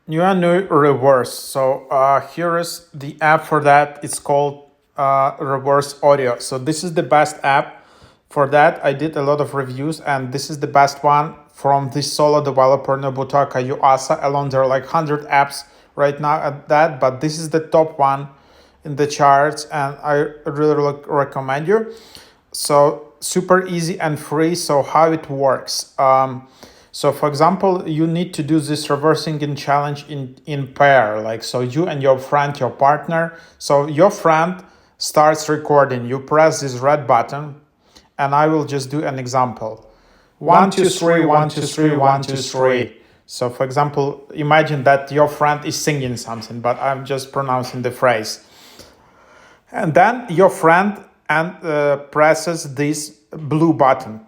Nyanyi Reverse. So here is the app for that. It's called Reverse Audio. So this is the best app for that. I did a lot of reviews, and this is the best one from this solo developer Nobutaka Yuasa. Alone, there are like 100 apps right now at that, but this is the top one in the charts, and I really recommend you. So super easy and free. So how it works? So for example, you need to do this reversing in challenge in pair, like so you and your friend, your partner. So your friend starts recording. You press this red button, and I will just do an example. 1, 2, 3, 1, 2, 3, 1, 2, 3. So for example, imagine that your friend is singing something, but I'm just pronouncing the phrase. And then your friend presses this blue button.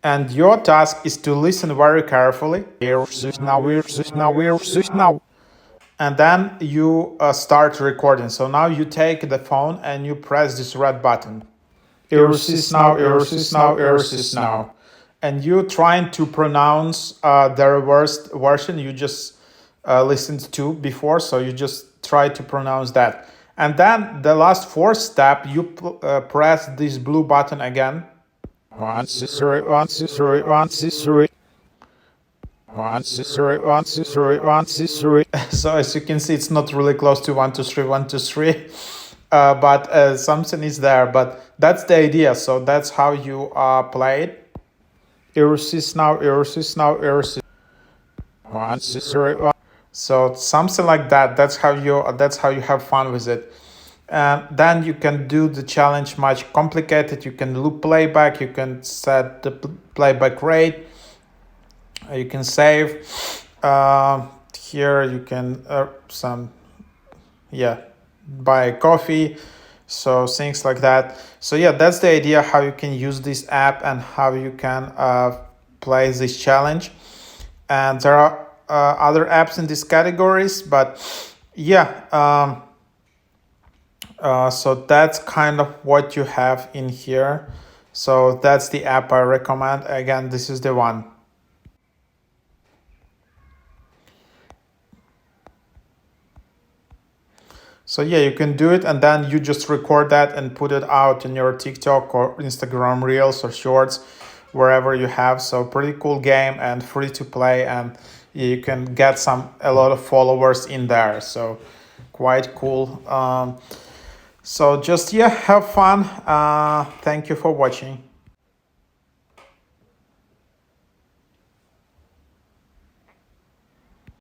And your task is to listen very carefully. And then you start recording. So now you take the phone and you press this red button. Erusis now, erusis now, erusis now. And you're trying to pronounce the reversed version you just listened to before. So you just try to pronounce that. And then the last fourth step, you press this blue button again. 1, 2, 3, 1, 2, 3, 1, 2, 3. 1, 2, 3, 1, 2, 3, 1, 2, 3. So as you can see, it's not really close to 1, 2, 3, 1, 2, 3. But something is there. But that's the idea. So that's how you play it. Erusis now, erusis now, erusis. 1, 2, 3, 1. So something like that. That's how you have fun with it. And then you can do the challenge much complicated. You can loop playback. You can set the playback rate. You can save. Here you can buy coffee. So things like that. So yeah, that's the idea how you can use this app and how you can play this challenge. And there are other apps in these categories, but yeah. So that's kind of what you have in here. So that's the app I recommend. Again, this is the one. So yeah, you can do it, and then you just record that and put it out in your TikTok or Instagram Reels or Shorts, wherever you have. So pretty cool game and free to play, and you can get a lot of followers in there. So quite cool. So just have fun. Thank you for watching.